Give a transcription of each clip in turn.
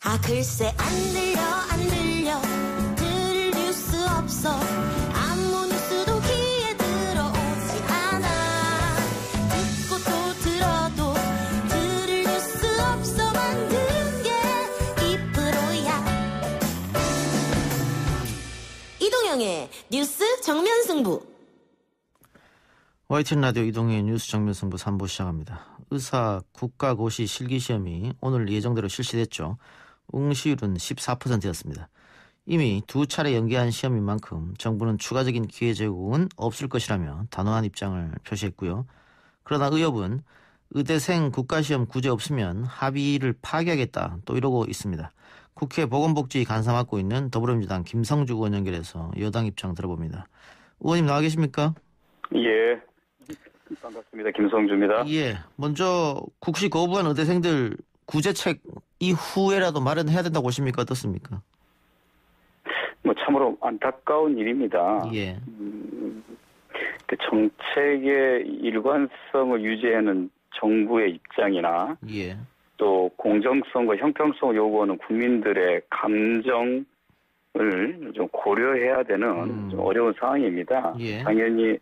아 글쎄 안 들려 들을 뉴스 없어 아무 뉴스도 귀에 들어오지 않아 듣고 또 들어도 들을 뉴스 없어 만든 게 이 프로야. 이동영의 뉴스 정면승부. YTN 라디오 이동의 뉴스 정면승부 3부 시작합니다. 의사 국가고시 실기시험이 오늘 예정대로 실시됐죠. 응시율은 14%였습니다. 이미 두 차례 연기한 시험인 만큼 정부는 추가적인 기회 제공은 없을 것이라며 단호한 입장을 표시했고요. 그러나 의협은 의대생 국가시험 구제 없으면 합의를 파기하겠다 또 이러고 있습니다. 국회 보건복지 간사 맡고 있는 더불어민주당 김성주 의원 연결해서 여당 입장 들어봅니다. 의원님 나와 계십니까? 예. 반갑습니다. 김성주입니다. 예. 먼저 국시 거부한 의대생들 구제책 이후에라도 마련해야 된다고 보십니까? 어떻습니까? 참으로 안타까운 일입니다. 예. 그 정책의 일관성을 유지하는 정부의 입장이나 예. 또 공정성과 형평성을 요구하는 국민들의 감정을 좀 고려해야 되는 좀 어려운 상황입니다. 예. 당연히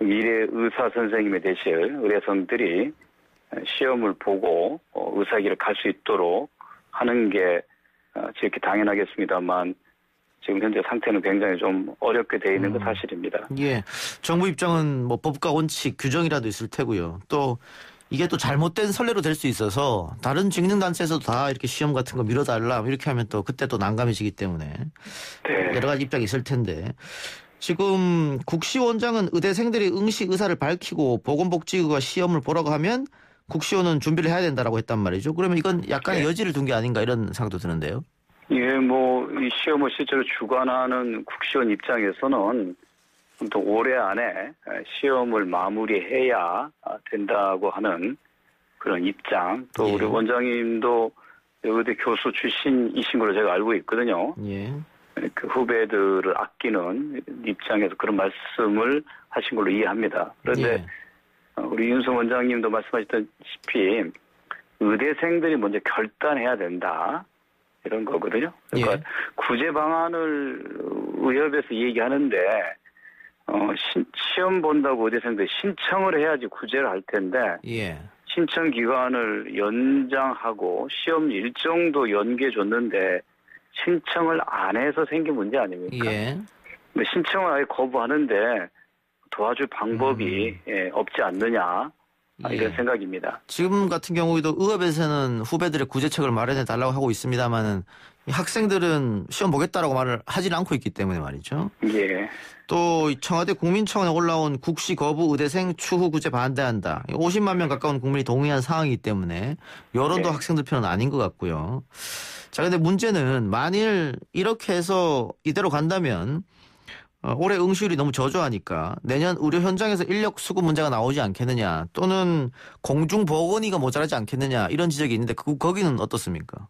미래 의사 선생님이 되실 의대생들이 시험을 보고 의사길을 갈 수 있도록 하는 게 지극히 당연하겠습니다만 지금 현재 상태는 굉장히 좀 어렵게 돼 있는 건 사실입니다. 예. 정부 입장은 뭐 법과 원칙, 규정이라도 있을 테고요. 또 이게 또 잘못된 선례로 될 수 있어서 다른 직능단체에서도 다 이렇게 시험 같은 거 밀어달라 이렇게 하면 또 그때 또 난감해지기 때문에 네. 여러 가지 입장이 있을 텐데 지금 국시원장은 의대생들이 응시 의사를 밝히고 보건복지부가 시험을 보라고 하면 국시원은 준비를 해야 된다라고 했단 말이죠. 그러면 이건 약간의 네. 여지를 둔 게 아닌가 이런 생각도 드는데요. 예, 이 시험을 실제로 주관하는 국시원 입장에서는 또 올해 안에 시험을 마무리해야 된다고 하는 그런 입장. 또 예. 우리 원장님도 의대 교수 출신이신 걸로 제가 알고 있거든요. 예. 그 후배들을 아끼는 입장에서 그런 말씀을 하신 걸로 이해합니다. 그런데 예. 우리 윤석 원장님도 말씀하셨다시피 의대생들이 먼저 결단해야 된다. 이런 거거든요. 그러니까 예. 구제 방안을 의협에서 얘기하는데 시험 본다고 의대생들이 신청을 해야지 구제를 할 텐데 예. 신청 기간을 연장하고 시험 일정도 연기해 줬는데 신청을 안 해서 생긴 문제 아닙니까? 예. 근데 신청을 아예 거부하는데 도와줄 방법이 없지 않느냐 이런 예. 생각입니다. 지금 같은 경우에도 의협에서는 후배들의 구제책을 마련해 달라고 하고 있습니다만은 학생들은 시험 보겠다라고 말을 하질 않고 있기 때문에 말이죠. 예. 또 청와대 국민청원에 올라온 국시 거부 의대생 추후 구제 반대한다. 50만 명 가까운 국민이 동의한 상황이기 때문에 여론도 네. 학생들 편은 아닌 것 같고요. 자, 근데 문제는 만일 이렇게 해서 이대로 간다면 올해 응시율이 너무 저조하니까 내년 의료 현장에서 인력 수급 문제가 나오지 않겠느냐 또는 공중보건의가 모자라지 않겠느냐 이런 지적이 있는데 거기는 어떻습니까?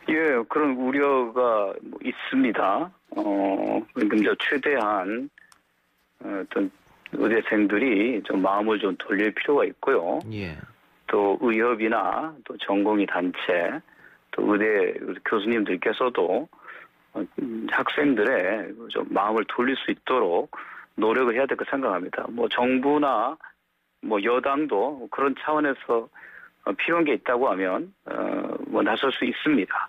예, 그런 우려가 있습니다. 그러니까 이제 최대한 어떤 의대생들이 좀 마음을 좀 돌릴 필요가 있고요. 예. 또 의협이나 또 전공의 단체, 또 의대 교수님들께서도 학생들의 좀 마음을 돌릴 수 있도록 노력을 해야 될 거 생각합니다. 정부나 여당도 그런 차원에서 필요한 게 있다고 하면 나설 수 있습니다.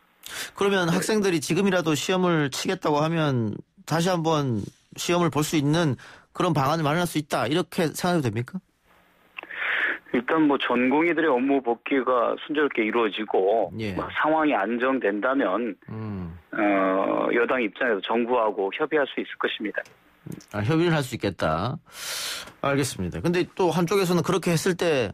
그러면 학생들이 지금이라도 시험을 치겠다고 하면 다시 한번 시험을 볼 수 있는 그런 방안을 마련할 수 있다 이렇게 생각해도 됩니까? 일단 전공의들의 업무 복귀가 순조롭게 이루어지고 예. 상황이 안정된다면 여당 입장에서 정부하고 협의할 수 있을 것입니다. 협의를 할 수 있겠다. 알겠습니다. 근데 또 한쪽에서는 그렇게 했을 때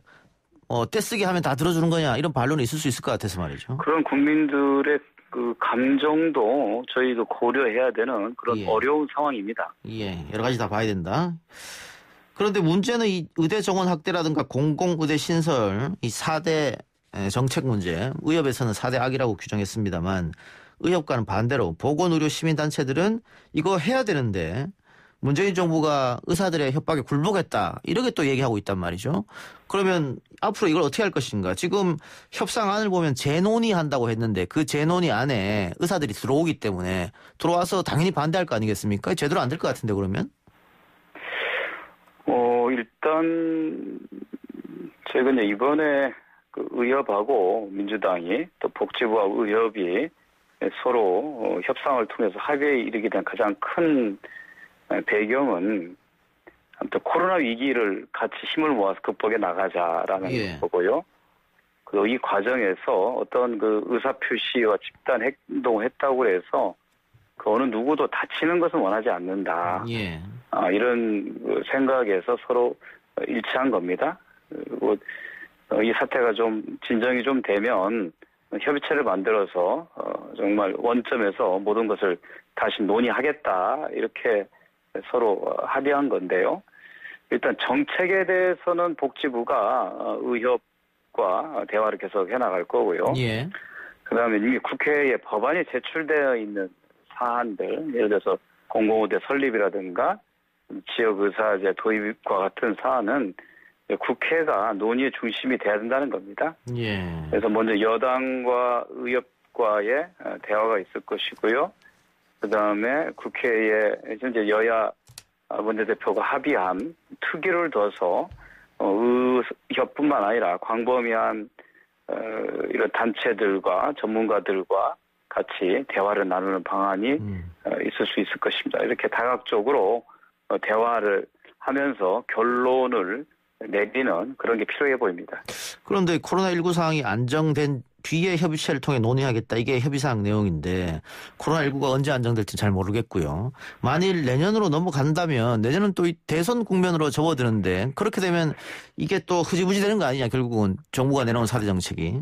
떼쓰기 하면 다 들어주는 거냐 이런 반론이 있을 수 있을 것 같아서 말이죠. 그런 국민들의 그 감정도 저희도 고려해야 되는 그런 예. 어려운 상황입니다. 예, 여러 가지 다 봐야 된다. 그런데 문제는 이 의대 정원 확대라든가 공공의대 신설 이 4대 정책 문제, 의협에서는 4대 악이라고 규정했습니다만 의협과는 반대로 보건의료 시민단체들은 이거 해야 되는데 문재인 정부가 의사들의 협박에 굴복했다. 이렇게 또 얘기하고 있단 말이죠. 그러면 앞으로 이걸 어떻게 할 것인가? 지금 협상안을 보면 재논의한다고 했는데 그 재논의 안에 의사들이 들어오기 때문에 들어와서 당연히 반대할 거 아니겠습니까? 제대로 안 될 것 같은데 그러면? 일단 저희가 이제 이번에 그 의협하고 민주당이 또 복지부와 의협이 서로 협상을 통해서 합의에 이르게 된 가장 큰 배경은 아무튼 코로나 위기를 같이 힘을 모아서 극복해 나가자라는 거고요. 그리고 이 과정에서 어떤 그 의사 표시와 집단 행동을 했다고 해서 그 어느 누구도 다치는 것은 원하지 않는다. 이런 생각에서 서로 일치한 겁니다. 그리고 이 사태가 좀 진정이 좀 되면 협의체를 만들어서 정말 원점에서 모든 것을 다시 논의하겠다 이렇게 서로 합의한 건데요. 일단 정책에 대해서는 복지부가 의협과 대화를 계속 해나갈 거고요. 그다음에 이미 국회에 법안이 제출되어 있는 사안들, 예를 들어서 공공의대 설립이라든가 지역의사제 도입과 같은 사안은 국회가 논의의 중심이 돼야 된다는 겁니다. 그래서 먼저 여당과 의협과의 대화가 있을 것이고요. 그다음에 국회에 현재 여야 원내대표가 합의한 특위를 둬서 의협뿐만 아니라 광범위한 이런 단체들과 전문가들과 같이 대화를 나누는 방안이 있을 수 있을 것입니다. 이렇게 다각적으로 대화를 하면서 결론을 내리는 그런 게 필요해 보입니다. 그런데 코로나19 상황이 안정된 뒤에 협의체를 통해 논의하겠다. 이게 협의사항 내용인데 코로나19가 언제 안정될지 잘 모르겠고요. 만일 내년으로 넘어간다면 내년은 또 이 대선 국면으로 접어드는데 그렇게 되면 이게 또 흐지부지 되는 거 아니냐. 결국은 정부가 내놓은 4대 정책이.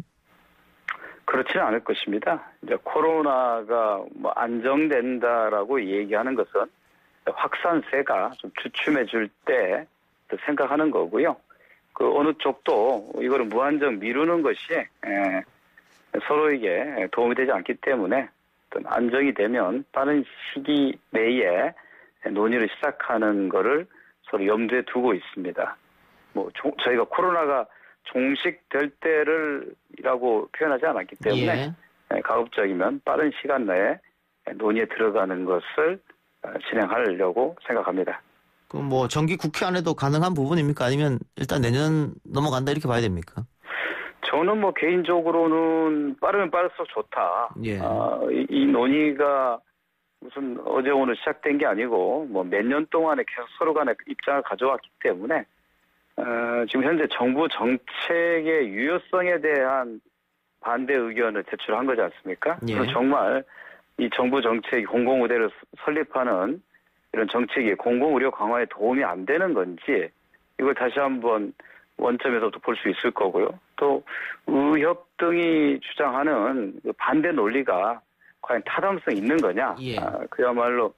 그렇지는 않을 것입니다. 이제 코로나가 뭐 안정된다라고 얘기하는 것은 확산세가 좀 주춤해질 때 생각하는 거고요. 그 어느 쪽도 이거를 무한정 미루는 것이 서로에게 도움이 되지 않기 때문에 어떤 안정이 되면 빠른 시기 내에 논의를 시작하는 거를 서로 염두에 두고 있습니다. 뭐 저희가 코로나가 종식될 때를이라고 표현하지 않았기 때문에 가급적이면 빠른 시간 내에 논의에 들어가는 것을 진행하려고 생각합니다. 그럼 뭐 정기 국회 안에도 가능한 부분입니까? 아니면 일단 내년 넘어간다 이렇게 봐야 됩니까? 저는 뭐 개인적으로는 빠르면 빠를수록 좋다. 이 논의가 무슨 어제 오늘 시작된 게 아니고 뭐 몇 년 동안에 계속 서로 간에 입장을 가져왔기 때문에 지금 현재 정부 정책의 유효성에 대한 반대 의견을 제출한 거지 않습니까? 그래서 정말 이 정부 정책이 공공의대를 설립하는 이런 정책이 공공의료 강화에 도움이 안 되는 건지 이걸 다시 한번 원점에서부터 볼 수 있을 거고요. 또 의협 등이 주장하는 반대 논리가 과연 타당성 있는 거냐, 그야말로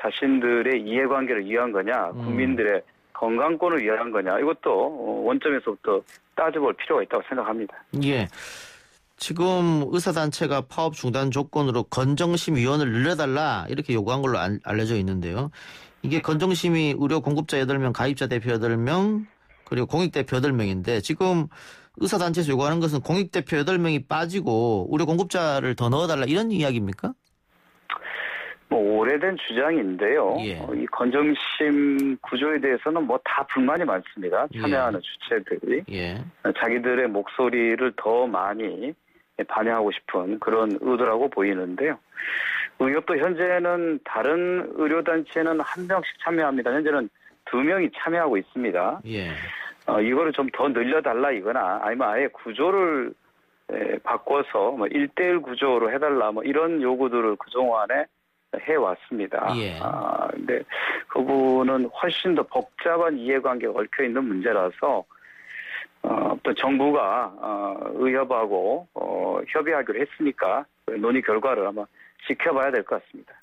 자신들의 이해관계를 위한 거냐, 국민들의 건강권을 위한 거냐, 이것도 원점에서부터 따져볼 필요가 있다고 생각합니다. 지금 의사단체가 파업 중단 조건으로 건정심위원을 늘려달라 이렇게 요구한 걸로 알려져 있는데요. 이게 건정심이 의료 공급자 8명, 가입자 대표 8명, 그리고 공익대표 8명인데 지금 의사단체에서 요구하는 것은 공익대표 8명이 빠지고 의료 공급자를 더 넣어달라 이런 이야기입니까? 뭐 오래된 주장인데요. 이 건정심 구조에 대해서는 뭐 다 불만이 많습니다. 참여하는 주체들이. 자기들의 목소리를 더 많이 반영하고 싶은 그런 의도라고 보이는데요. 의협도 현재는 다른 의료단체는 1명씩 참여합니다. 현재는 2명이 참여하고 있습니다. 이거를 좀 더 늘려달라 이거나 아니면 아예 구조를 바꿔서 뭐 1대1 구조로 해달라 뭐 이런 요구들을 그동안에 해왔습니다. 근데 그 부분은 훨씬 더 복잡한 이해관계가 얽혀있는 문제라서 또 정부가 의협하고 협의하기로 했으니까 논의 결과를 아마 지켜봐야 될 것 같습니다.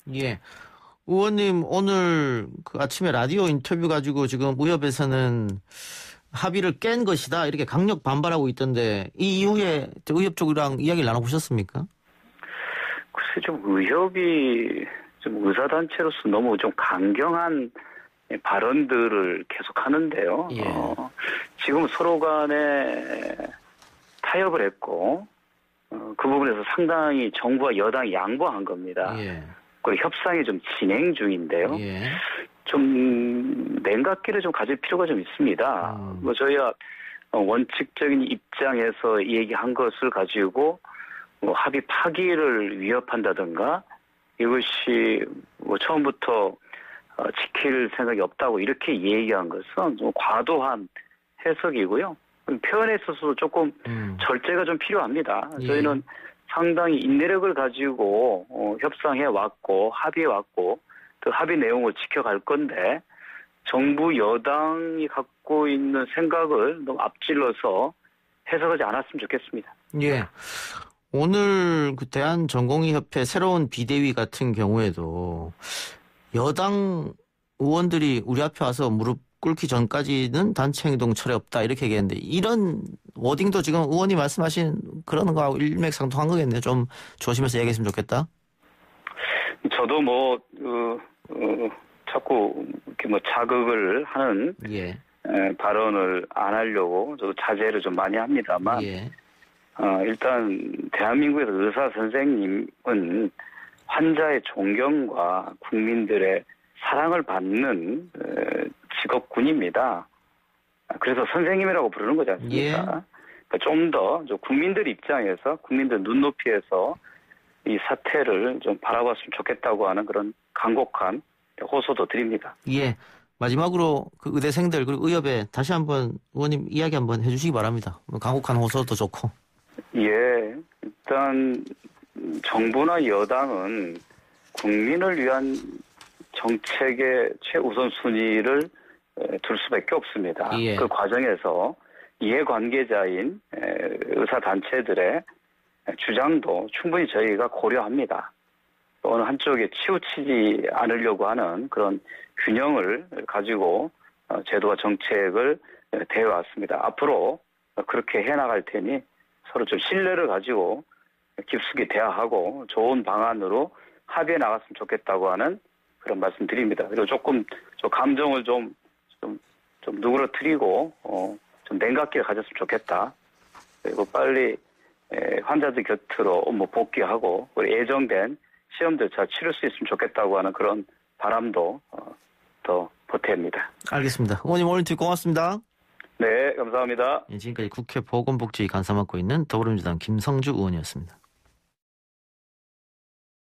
의원님 오늘 그 아침에 라디오 인터뷰 가지고 지금 의협에서는 합의를 깬 것이다 이렇게 강력 반발하고 있던데 이 이후에 의협 쪽이랑 이야기를 나눠보셨습니까? 글쎄 좀 의협이 좀 의사단체로서 너무 좀 강경한 발언들을 계속 하는데요. 예. 지금 서로 간에 타협을 했고 그 부분에서 상당히 정부와 여당이 양보한 겁니다. 예. 그리고 협상이 좀 진행 중인데요. 예. 좀 냉각기를 좀 가질 필요가 좀 있습니다. 뭐 저희가 원칙적인 입장에서 얘기한 것을 가지고 뭐 합의 파기를 위협한다든가 이것이 뭐 처음부터 지킬 생각이 없다고 이렇게 얘기한 것은 좀 과도한 해석이고요. 표현에 있어서도 조금 절제가 좀 필요합니다. 예. 저희는 상당히 인내력을 가지고 협상해 왔고 합의해 왔고 또 합의 내용을 지켜갈 건데 정부 여당이 갖고 있는 생각을 너무 앞질러서 해석하지 않았으면 좋겠습니다. 예. 오늘 그 대한전공의협회 새로운 비대위 같은 경우에도 여당 의원들이 우리 앞에 와서 무릎 꿇기 전까지는 단체 행동 철회 없다 이렇게 얘기했는데 이런 워딩도 지금 의원이 말씀하신 그런 거하고 일맥상통한 거겠네요. 좀 조심해서 얘기했으면 좋겠다. 저도 자꾸 이렇게 자극을 하는 예. 발언을 안 하려고 저도 자제를 좀 많이 합니다만 예. 일단 대한민국에서 의사 선생님은 환자의 존경과 국민들의 사랑을 받는 직업군입니다. 그래서 선생님이라고 부르는 거지 않습니까? 예. 그러니까 좀 더 국민들 입장에서 국민들 눈높이에서 이 사태를 좀 바라봤으면 좋겠다고 하는 그런 간곡한 호소도 드립니다. 예. 마지막으로 그 의대생들 그리고 의협에 다시 한번 의원님 이야기 한번 해주시기 바랍니다. 간곡한 호소도 좋고. 예. 일단 정부나 여당은 국민을 위한 정책의 최우선 순위를 둘 수밖에 없습니다. 예. 그 과정에서 이해관계자인 의사단체들의 주장도 충분히 저희가 고려합니다. 어느 한쪽에 치우치지 않으려고 하는 그런 균형을 가지고 제도와 정책을 대해왔습니다. 앞으로 그렇게 해나갈 테니 서로 좀 신뢰를 가지고 깊숙이 대화하고 좋은 방안으로 합의해 나갔으면 좋겠다고 하는 그런 말씀 드립니다. 그리고 조금 감정을 좀 누그러뜨리고 좀 냉각기를 가졌으면 좋겠다. 그리고 빨리 환자들 곁으로 복귀하고 예정된 시험들 잘 치를 수 있으면 좋겠다고 하는 그런 바람도 더 보탭니다. 알겠습니다. 의원님 오늘 듣고 고맙습니다. 네, 감사합니다. 지금까지 국회 보건복지위 간사 맡고 있는 더불어민주당 김성주 의원이었습니다.